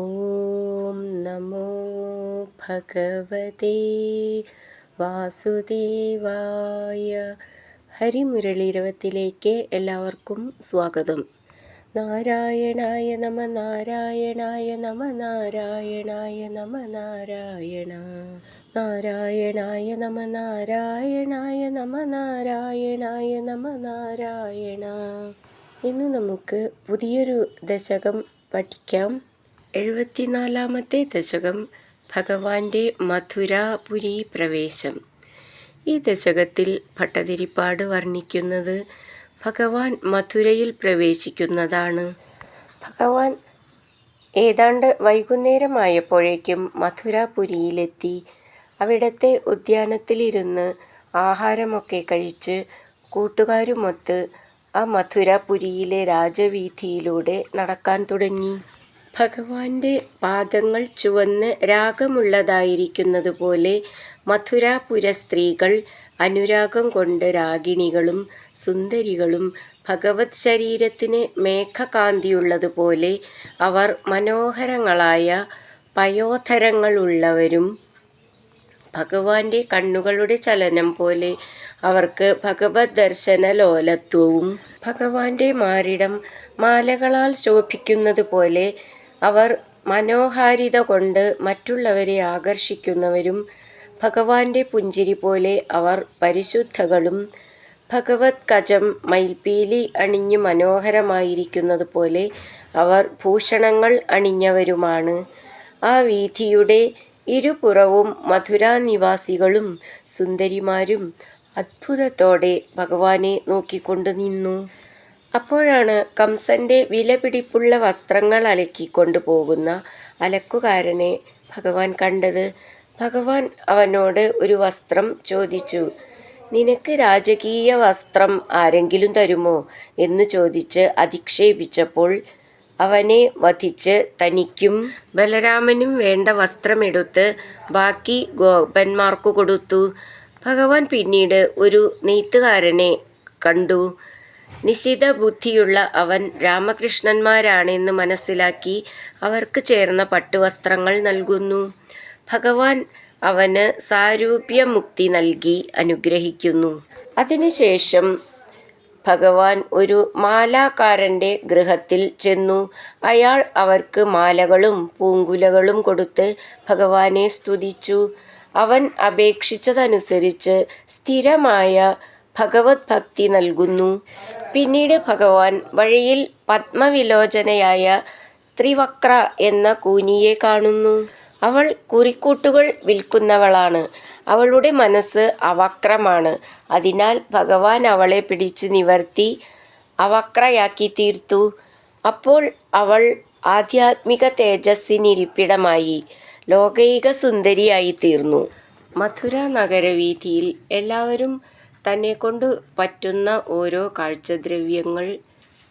ഓം നമോ ഭഗവതേ വാസുദേവായ. ഹരിമുരളീരവത്തിലേക്ക് എല്ലാവർക്കും സ്വാഗതം. നാരായണായ നമ നാരായണായ നമ നാരായണായ നമ നാരായണ നാരായണായ നമ നാരായണായ നമ നാരായണായ നമ നാരായണ. ഇന്ന് നമുക്ക് പുതിയൊരു ദശകം പഠിക്കാം. 74-ാമത്തെ ദശകം ഭഗവാന്റെ മഥുരാപുരി പ്രവേശം. ഈ ദശകത്തിൽ ഭട്ടതിരിപ്പാട് വർണ്ണിക്കുന്നത് ഭഗവാൻ മഥുരയിൽ പ്രവേശിക്കുന്നതാണ്. ഭഗവാൻ ഏതാണ്ട് വൈകുന്നേരമായപ്പോഴേക്കും മഥുരാപുരിയിലെത്തി. അവിടത്തെ ഉദ്യാനത്തിലിരുന്ന് ആഹാരമൊക്കെ കഴിച്ച് കൂട്ടുകാരുമൊത്ത് ആ മഥുരാപുരിയിലെ രാജവീഥിയിലൂടെ നടക്കാൻ തുടങ്ങി. ഭഗവാന്റെ പാദങ്ങൾ ചുവന്ന് രാഗമുള്ളതായിരിക്കുന്നതുപോലെ മഥുരാപുര സ്ത്രീകൾ അനുരാഗം കൊണ്ട് രാഗിണികളും സുന്ദരികളും ഭഗവത് ശരീരത്തിന് മേഘകാന്തിയുള്ളതുപോലെ അവർ മനോഹരങ്ങളായ പയോധരങ്ങളുള്ളവരും ഭഗവാന്റെ കണ്ണുകളുടെ ചലനം പോലെ അവർക്ക് ഭഗവത് ദർശന ലോലത്വവും ഭഗവാന്റെ മാറിടം മാലകളാൽ ശോഭിക്കുന്നത് പോലെ അവർ മനോഹാരിത കൊണ്ട് മറ്റുള്ളവരെ ആകർഷിക്കുന്നവരും ഭഗവാന്റെ പുഞ്ചിരി പോലെ അവർ പരിശുദ്ധകളും ഭഗവത് കജം മയിൽപീലി അണിഞ്ഞു മനോഹരമായിരിക്കുന്നത് പോലെ അവർ ഭൂഷണങ്ങൾ അണിഞ്ഞവരുമാണ്. ആ വീഥിയുടെ ഇരുപുറവും മഥുരാനിവാസികളും സുന്ദരിമാരും അത്ഭുതത്തോടെ ഭഗവാനെ നോക്കിക്കൊണ്ടു നിന്നു. അപ്പോഴാണ് കംസന്റെ വിലപിടിപ്പുള്ള വസ്ത്രങ്ങൾ അലക്കിക്കൊണ്ടു പോകുന്ന അലക്കുകാരനെ ഭഗവാൻ കണ്ടത്. ഭഗവാൻ അവനോട് ഒരു വസ്ത്രം ചോദിച്ചു. "നിനക്ക് രാജകീയ വസ്ത്രം ആരെങ്കിലും തരുമോ?" എന്ന് ചോദിച്ച് അധിക്ഷേപിച്ചപ്പോൾ അവനെ വധിച്ച് തനിക്കും ബലരാമനും വേണ്ട വസ്ത്രമെടുത്ത് ബാക്കി ഗോപന്മാർക്കു കൊടുത്തു. ഭഗവാൻ പിന്നീട് ഒരു നെയ്ത്തുകാരനെ കണ്ടു. നിശിത ബുദ്ധിയുള്ള അവൻ രാമകൃഷ്ണന്മാരാണെന്ന് മനസ്സിലാക്കി അവർക്ക് ചേർന്ന പട്ടുവസ്ത്രങ്ങൾ നൽകുന്നു. ഭഗവാൻ അവന് സാരൂപ്യമുക്തി നൽകി അനുഗ്രഹിക്കുന്നു. അതിനുശേഷം ഭഗവാൻ ഒരു മാലാകാരൻ്റെ ഗൃഹത്തിൽ ചെന്നു. അയാൾ അവർക്ക് മാലകളും പൂങ്കുലകളും കൊടുത്ത് ഭഗവാനെ സ്തുതിച്ചു. അവൻ അപേക്ഷിച്ചതനുസരിച്ച് സ്ഥിരമായ ഭഗവത് ഭക്തി നൽകുന്നു. പിന്നീട് ഭഗവാൻ വഴിയിൽ പത്മവിലോചനയായ ത്രിവക്ര എന്ന കൂനിയെ കാണുന്നു. അവൾ കുറിക്കൂട്ടുകൾ വിൽക്കുന്നവളാണ്. അവളുടെ മനസ്സ് അവക്രമാണ്. അതിനാൽ ഭഗവാൻ അവളെ പിടിച്ച് നിവർത്തി അവക്രയാക്കി തീർത്തു. അപ്പോൾ അവൾ ആധ്യാത്മിക തേജസ്സിനിരിപ്പിടമായി ലോകൈക സുന്ദരിയായി തീർന്നു. മഥുര നഗരവീഥിയിൽ എല്ലാവരും തന്നെക്കൊണ്ട് പറ്റുന്ന ഓരോ കാഴ്ചദ്രവ്യങ്ങൾ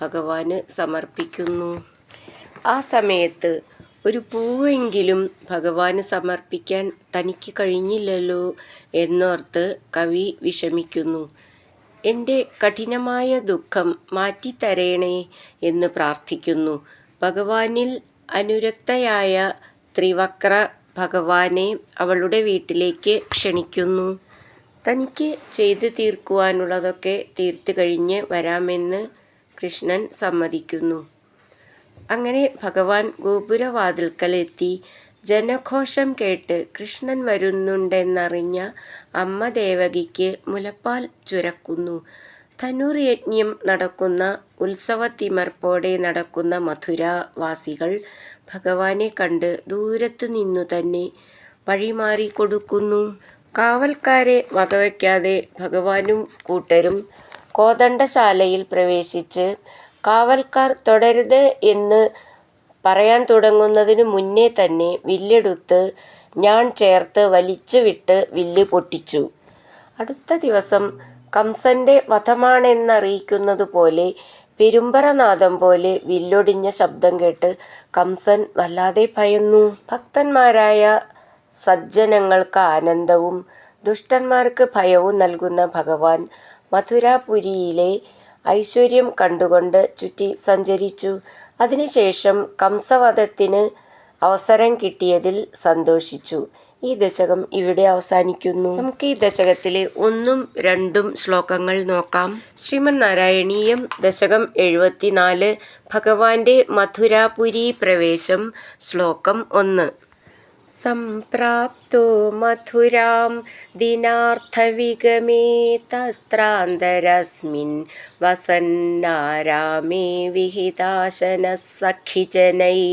ഭഗവാന് സമർപ്പിക്കുന്നു. ആ സമയത്ത് ഒരു പൂവെങ്കിലും ഭഗവാന് സമർപ്പിക്കാൻ തനിക്ക് കഴിഞ്ഞില്ലല്ലോ എന്നോർത്ത് കവി വിഷമിക്കുന്നു. "എൻ്റെ കഠിനമായ ദുഃഖം മാറ്റിത്തരേണേ" എന്ന് പ്രാർത്ഥിക്കുന്നു. ഭഗവാനിൽ അനുരക്തയായ ത്രിവക്ര ഭഗവാനെ അവളുടെ വീട്ടിലേക്ക് ക്ഷണിക്കുന്നു. തനിക്ക് ചെയ്തു തീർക്കുവാനുള്ളതൊക്കെ തീർത്തു കഴിഞ്ഞ് വരാമെന്ന് കൃഷ്ണൻ സമ്മതിക്കുന്നു. അങ്ങനെ ഭഗവാൻ ഗോപുരവാതിൽക്കലെത്തി. ജനഘോഷം കേട്ട് കൃഷ്ണൻ വരുന്നുണ്ടെന്നറിഞ്ഞ അമ്മ ദേവകിക്ക് മുലപ്പാൽ ചുരക്കുന്നു. ധനുർയജ്ഞം നടക്കുന്ന ഉത്സവത്തിമർപ്പോടെ നടക്കുന്ന മഥുരാവാസികൾ ഭഗവാനെ കണ്ട് ദൂരത്തു നിന്നു തന്നെ വഴിമാറി കൊടുക്കുന്നു. കാവൽക്കാരെ വകവയ്ക്കാതെ ഭഗവാനും കൂട്ടരും കോദണ്ഡശാലയിൽ പ്രവേശിച്ച് കാവൽക്കാർ തൊടരുത് എന്ന് പറയാൻ തുടങ്ങുന്നതിനു മുന്നേ തന്നെ വില്ലെടുത്ത് ഞാൺ ചേർത്ത് വലിച്ചു വിട്ട് വില്ല് പൊട്ടിച്ചു. അടുത്ത ദിവസം കംസന്റെ വധമാണെന്നറിയിക്കുന്നതുപോലെ പെരുമ്പറനാദം പോലെ വില്ലൊടിഞ്ഞ ശബ്ദം കേട്ട് കംസൻ വല്ലാതെ ഭയന്നു. ഭക്തന്മാരായ സജ്ജനങ്ങൾക്ക് ആനന്ദവും ദുഷ്ടന്മാർക്ക് ഭയവും നൽകുന്ന ഭഗവാൻ മഥുരാപുരിയിലെ ഐശ്വര്യം കണ്ടുകൊണ്ട് ചുറ്റി സഞ്ചരിച്ചു. അതിനുശേഷം കംസവധത്തിന് അവസരം കിട്ടിയതിൽ സന്തോഷിച്ചു. ഈ ദശകം ഇവിടെ അവസാനിക്കുന്നു. നമുക്ക് ഈ ദശകത്തിലെ 1ഉം 2ഉം ശ്ലോകങ്ങൾ നോക്കാം. ശ്രീമദ് നാരായണീയം ദശകം 74 ഭഗവാന്റെ മഥുരാപുരി പ്രവേശം. ശ്ലോകം 1. സംപ്രാപ്തോ മഥുരാം ദിനാർത്ഥവിഗമേ തത്രാന്തരസ്മിൻ വസന്നാരാമേ വിഹിതാശനഃ സഖിജനൈർയാതഃ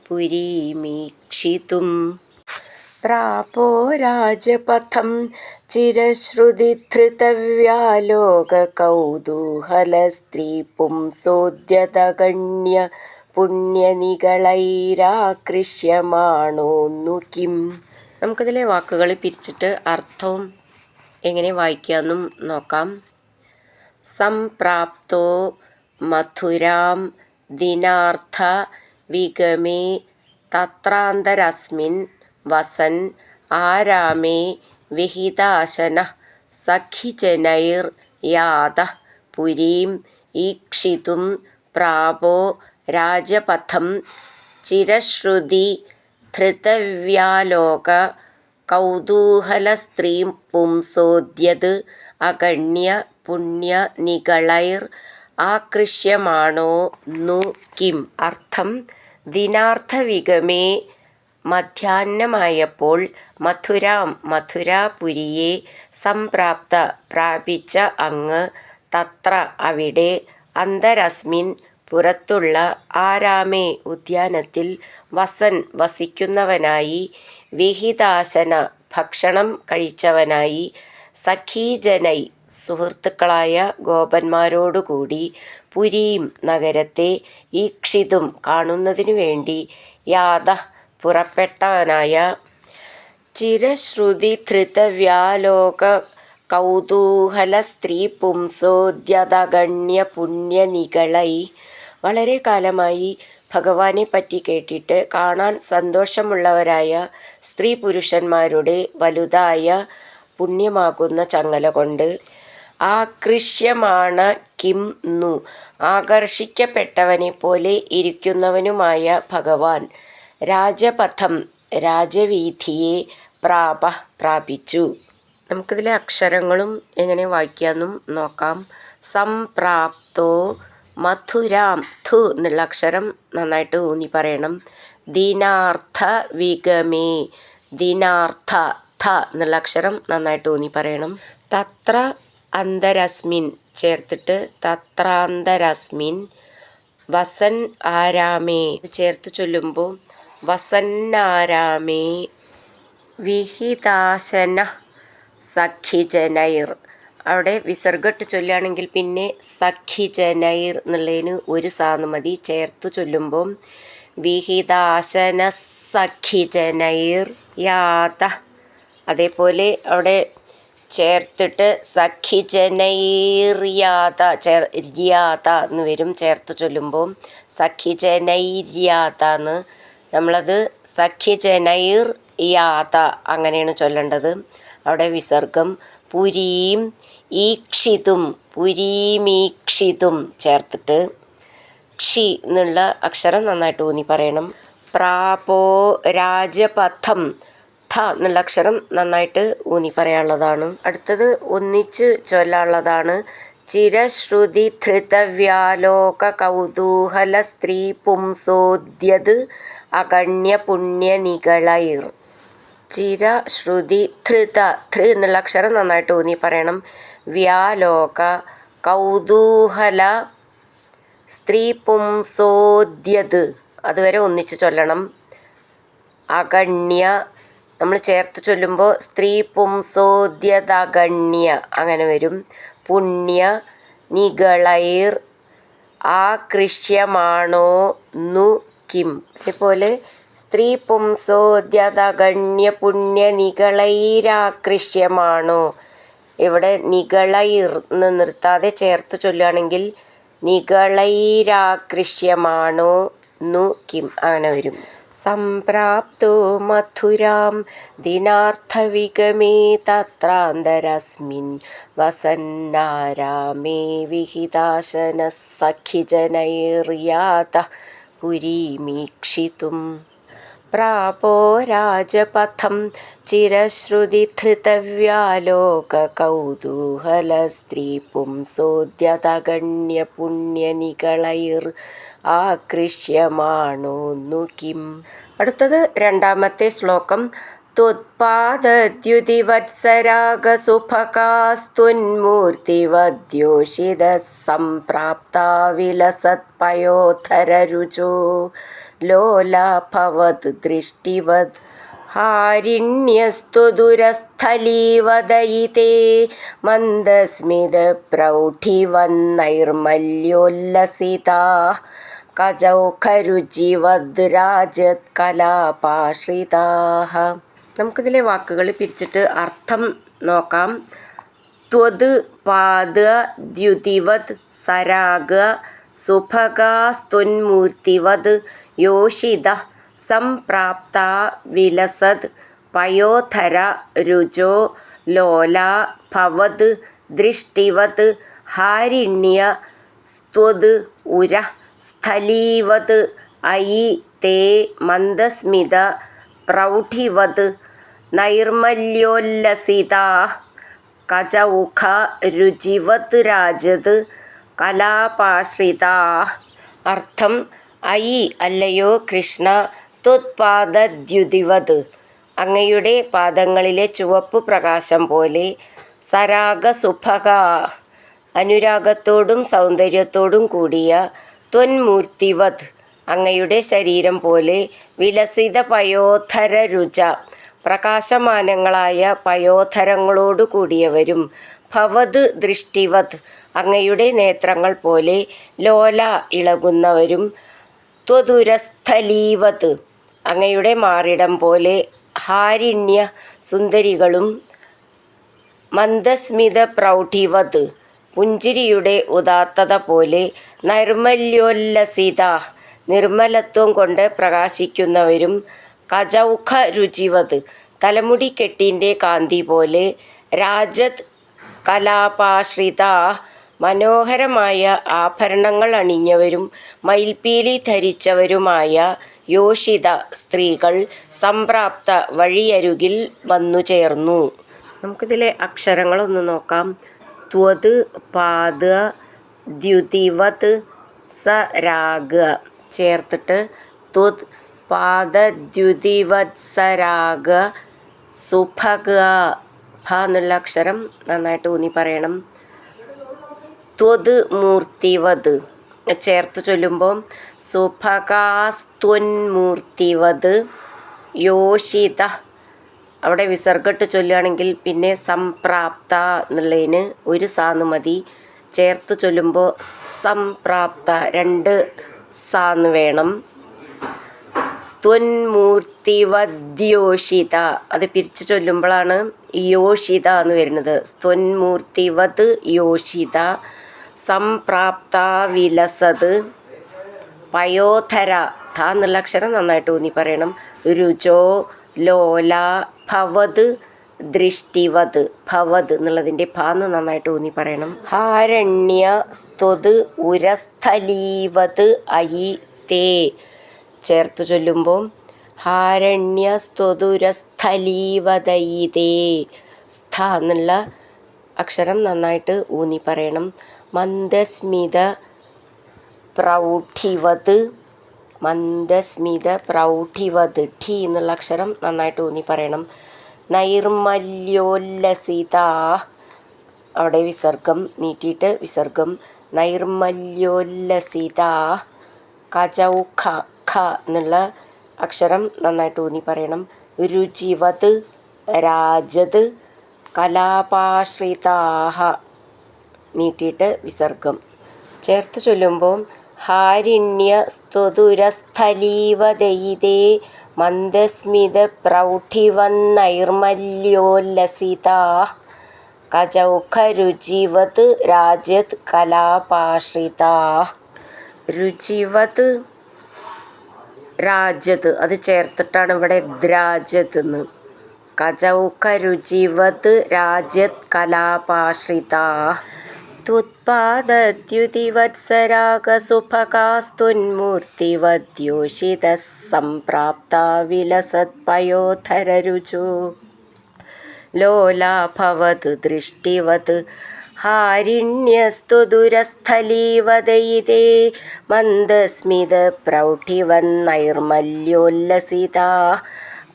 പുരീമീക്ഷിതും. പ്രാപോ രാജപഥം ചിരശ്രുതിധൃതവ്യാലോകകൗതൂഹലസ്ത്രീപുംസോദ്യതഗണ്യ പുണ്യനികളൈരാകൃഷ്യമാണോന്നു കിം. നമുക്കിതിലെ വാക്കുകൾ പിരിച്ചിട്ട് അർത്ഥവും എങ്ങനെ വായിക്കാമെന്നും നോക്കാം. സംപ്രാപ്തോ മഥുരാം ദിനാർത്ഥ വിഗമേ തത്രാന്തരസ്മിൻ വസൻ ആരാമേ വിഹിതാശനഃ സഖിജനൈർ യാതഃ പുരീം ഈക്ഷിതും. പ്രാപോ രാജപഥം ചിരശ്രുതി ധൃതവ്യാലോക കൗതൂഹലസ്ത്രീം പുംസോദ്യത് അഗണ്യ പുണ്യനികളൈർ ആകൃഷ്യമാണോ ന്നു കിം. അർത്ഥം: ദിനാർത്ഥവിഗമേ മധ്യാഹ്നമായപ്പോൾ മഥുരാപുരിയെ സംപ്രാപ്ത പ്രാപിച്ച അങ്ങ് തത്ര അവിടെ അന്തരസ്മിൻ പുറത്തുള്ള ആരാമേ ഉദ്യാനത്തിൽ വസൻ വസിക്കുന്നവനായി വിഹിതാശന ഭക്ഷണം കഴിച്ചവനായി സഖീജനൈ സുഹൃത്തുക്കളായ ഗോപന്മാരോടുകൂടി പുരീം നഗരത്തെ ഈക്ഷിതും കാണുന്നതിനു വേണ്ടി യാതഃ പുറപ്പെട്ടവനായ ചിരശ്രുതിധൃതവ്യാലോക കൗതൂഹലസ്ത്രീപുംസോദ്യതഗണ്യ പുണ്യനികളൈ വളരെ കാലമായി ഭഗവാനെ പറ്റി കേട്ടിട്ട് കാണാൻ സന്തോഷമുള്ളവരായ സ്ത്രീ പുരുഷന്മാരുടെ വലുതായ പുണ്യമാകുന്ന ചങ്ങല കൊണ്ട് ആകൃഷ്യമാണ കിം ന്നു ആകർഷിക്കപ്പെട്ടവനെ പോലെ ഇരിക്കുന്നവനുമായ ഭഗവാൻ രാജപഥം രാജവീഥിയെ പ്രാപിച്ചു. നമുക്കിതിലെ അക്ഷരങ്ങളും എങ്ങനെ വായിക്കാമെന്നും നോക്കാം. സംപ്രാപ്തോ മഥുരാം ഥു എന്നുള്ള അക്ഷരം നന്നായിട്ട് ഊന്നി പറയണം. ദിനാർത്ഥ വിഗമേ ദിനാർത്ഥ ഥ എന്നുള്ള അക്ഷരം നന്നായിട്ട് ഊന്നി പറയണം. തത്ര അന്തരസ്മിൻ ചേർത്തിട്ട് തത്രാന്തരസ്മിൻ വസൻ ആരാമേ ചേർത്ത് ചൊല്ലുമ്പോൾ വസന്നാരാമേ വിഹിതാശനഃ സഖിജനൈർ. അവിടെ വിസർഗട്ട് ചൊല്ലുകയാണെങ്കിൽ പിന്നെ സഖിജനൈർ എന്നുള്ളതിന് ഒരു സാന്ന് മതി. ചേർത്ത് ചൊല്ലുമ്പോൾ വിഹിതാശന സഖിജനൈർ യാത. അതേപോലെ അവിടെ ചേർത്തിട്ട് സഖിജനൈര്യാത ര്യാത എന്ന് വരും. ചേർത്ത് ചൊല്ലുമ്പോൾ സഖിജനൈര്യാത എന്ന്. നമ്മളത് സഖിജനൈർ യാത അങ്ങനെയാണ് ചൊല്ലേണ്ടത്. അവിടെ വിസർഗം പുരീം ഈക്ഷിതും പുരീമീക്ഷിതും ചേർത്തിട്ട് ക്ഷി എന്നുള്ള അക്ഷരം നന്നായിട്ട് ഊന്നി പറയണം. പ്രാപോ രാജപഥം ഥ എന്നുള്ള അക്ഷരം നന്നായിട്ട് ഊന്നി പറയാനുള്ളതാണ്. അടുത്തത് ഒന്നിച്ച് ചൊല്ലാനുള്ളതാണ്. ചിരശ്രുതി ധൃതവ്യാലോക കൗതൂഹല സ്ത്രീ പുംസോദ്യത് അഗണ്യ പുണ്യനികളൈർ. ചിരശ്രുതി ധൃത ധൃ എന്നുള്ള അക്ഷരം നന്നായിട്ട് ഊന്നി പറയണം. വ്യാലോക കൗതൂഹല സ്ത്രീ പുംസോദ്യത് അതുവരെ ഒന്നിച്ച് ചൊല്ലണം. അഗണ്യ നമ്മൾ ചേർത്ത് ചൊല്ലുമ്പോൾ സ്ത്രീ പുംസോദ്യതഗണ്യ അങ്ങനെ വരും. പുണ്യ നികളൈർ ആകൃഷ്യമാണോ ന്നു കിം. അതേപോലെ സ്ത്രീ പുംസോദ്യതഗണ്യ പുണ്യ നികളൈരാകൃഷ്യമാണോ. ഇവിടെ നികളൈർ എന്ന് നിർത്താതെ ചേർത്ത് ചൊല്ലുകയാണെങ്കിൽ നികളൈരാകൃഷ്യമാണോ ന്നു കിം അങ്ങനെ വരും. സംപ്രാപ്തോ മഥുരാം ദിനാർത്ഥവിഗമേ തത്രാന്തരസ്മിൻ വസന്നാരാമേ വിഹിതാശനഃ സഖിജനൈർയാതഃ പുരീമീക്ഷിതും. പ്രാപോ രാജപഥം ചിരശ്രുതിധൃതവ്യാലോകകൗതൂഹലസ്ത്രീ പുംസോദ്യതഗണ്യപുണ്യനികളൈർ ആകൃഷ്യമാണോന്നു കിം. അടുത്തത് രണ്ടാമത്തെ ശ്ലോകം. ത്വത്പാദദ്യുതിവത്സരാഗസുഭകാസ്ത്വന്മൂർത്തിവദ്യോഷിതഃ സംപ്രാപ്താ വിലസത്പയോധരരുചോ ലോലാഭവത് ദൃഷ്ടിവത്. ഹാരിണ്യസ്തു ദുരസ്ഥലീവദയിതേ മന്ദസ്മിതപ്രൗഢിവന്നൈർമല്യോല്ലസിതാഃ കജൗഖരുചിവദ് രാജത് കലാപാശ്രിതാഃ. നമുക്കിതിലെ വാക്കുകൾ പിരിച്ചിട്ട് അർത്ഥം നോക്കാം. ത്വത് പാദ ദ്യുതിവത് സരാഗ സുഭഗാസ്ത്വന്മൂർത്തിവത് യോഷിതഃ സംപ്രാപ്താ വിലസത് പയോധര രുചോ ലോലാ ഭവത് ദൃഷ്ടിവത്. ഹാരിണ്യ സ്ത്വത് ഉരഃ സ്ഥലീവത് അയി തേ മന്ദസ്മിത പ്രൗഢിവത് നൈർമല്യോല്ലസിതാഃ കചൗഖ രുചിവത് രാജത് കലാപാശ്രിതാഃ. അർത്ഥം: അയി അല്ലയോ കൃഷ്ണ, ത്വത്പാദദ്യുതിവത് അങ്ങയുടെ പാദങ്ങളിലെ ചുവപ്പു പ്രകാശം പോലെ, സരാഗസുഭഗാ അനുരാഗത്തോടും സൗന്ദര്യത്തോടും കൂടിയ, ത്വന്മൂർത്തിവത് അങ്ങയുടെ ശരീരം പോലെ, വിലസിത പയോധരരുച പ്രകാശമാനങ്ങളായ പയോധരങ്ങളോടു കൂടിയവരും, ഭവത് ദൃഷ്ടിവത് അങ്ങയുടെ നേത്രങ്ങൾ പോലെ, ലോല ഇളകുന്നവരും, ത്വതുരസ്ഥലീവത് അങ്ങയുടെ മാറിടം പോലെ, ഹാരിണ്യ സുന്ദരികളും, മന്ദസ്മിത പ്രൗഢിവത് പുഞ്ചിരിയുടെ ഉദാത്തത പോലെ, നൈർമല്യോല്ലസിതാഃ നിർമ്മലത്വം കൊണ്ട് പ്രകാശിക്കുന്നവരും, കചൗഖ രുചിവത് തലമുടിക്കെട്ടിൻ്റെ കാന്തി പോലെ, രാജത് കലാപാശ്രിതാഃ മനോഹരമായ ആഭരണങ്ങൾ അണിഞ്ഞവരും മയിൽപ്പീലി ധരിച്ചവരുമായ യോഷിത സ്ത്രീകൾ സംപ്രാപ്ത വഴിയരുകിൽ വന്നുചേർന്നു. നമുക്കിതിലെ അക്ഷരങ്ങളൊന്ന് നോക്കാം. ത്വത് പാദ ദ്യുതിവത് സരാഗ ചേർത്തിട്ട് ത്വത് പാദദ്യുതിവത്സരാഗ സുഭഗ ഭ എന്നുള്ള അക്ഷരം നന്നായിട്ട് ഊന്നി പറയണം. ത്വത് മൂർത്തിവത് ചേർത്ത് ചൊല്ലുമ്പോൾ സുഭഗാസ്ത്വന്മൂർത്തിവത് യോഷിത അവിടെ വിസർഗട്ട് ചൊല്ലുകയാണെങ്കിൽ പിന്നെ സംപ്രാപ്ത എന്നുള്ളതിന് ഒരു സാന്ന് മതി. ചേർത്ത് ചൊല്ലുമ്പോൾ സംപ്രാപ്ത രണ്ട് സാന്ന് വേണം. സ്ത്വന്മൂർത്തിവദ്യോഷിത അത് പിരിച്ചു ചൊല്ലുമ്പോഴാണ് യോഷിത എന്ന് വരുന്നത്. സ്ത്വന്മൂർത്തിവത് യോഷിത സംപ്രാപ്ത വിലസത് പയോധര ധ എന്നുള്ള അക്ഷരം നന്നായിട്ട് ഊന്നി പറയണം. രുചോ ലോല ഭവത് ദൃഷ്ടിവത് ഭവത് എന്നുള്ളതിൻ്റെ ഭാന്ന് നന്നായിട്ട് ഊന്നി പറയണം. ഹാരണ്യ സ്ത്വത് ഉരസ്ഥലീവത് അയി തേ ചേർത്ത് ചൊല്ലുമ്പോൾ ഹാരണ്യ സ്ത്വതുരസ്ഥലീവതയിതേ സ്ഥ എന്നുള്ള അക്ഷരം നന്നായിട്ട് ഊന്നി പറയണം. മന്ദസ്മിത പ്രൗഢിവത് മന്ദസ്മിത പ്രൗഢിവത് ഠി എന്നുള്ള അക്ഷരം നന്നായിട്ട് ഊന്നി പറയണം. നൈർമല്യോല്ലസിതാ അവിടെ വിസർഗം നീട്ടിയിട്ട് വിസർഗം നൈർമല്യോല്ലസിതാ കചൗഖ ഖ എന്നുള്ള അക്ഷരം നന്നായിട്ട് ഊന്നി പറയണം. രുചിവത് രാജത് കലാപാശ്രിതാഃ നീട്ടിയിട്ട് വിസർഗം ചേർത്ത് ചൊല്ലുമ്പോൾ ഹാരിണ്യ സ്ത്വതുരസ്ഥലീവദയിതേ മന്ദസ്മിത പ്രൗഢിവന്നൈർമല്യോല്ലസിതാഃ കചൗഖ രുചിവത് രാജത് കലാപാശ്രിതാഃ. രുചിവത് രാജത് അത് ചേർത്തിട്ടാണ് ഇവിടെ ദ്രാജത് എന്ന്. കചൗഖ രുചിവത് രാജത് കലാപാശ്രിതാഃ त्वत्पादद्युतिवत्सरागसुभकास्तुन्मूर्तिवद्योषितः सम्प्राप्ता विलसत्पयोधररुचो लोलाभवतु दृष्टिवत् हारिण्यस्तु दुरस्थलीवदयिते मन्दस्मितप्रौढिवन्नैर्मल्योल्लसिताः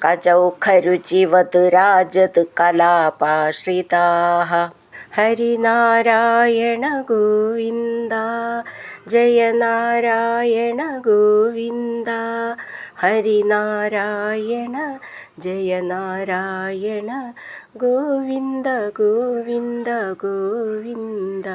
कचौखरुचिवत् राजत् कलापाश्रिताः ഹരിനാരായണ ഗോവിന്ദ ജയ നാരായണ ഗോവിന്ദ ഹരിനാരായണ ജയ നാരായണ ഗോവിന്ദ ഗോവിന്ദ ഗോവിന്ദ.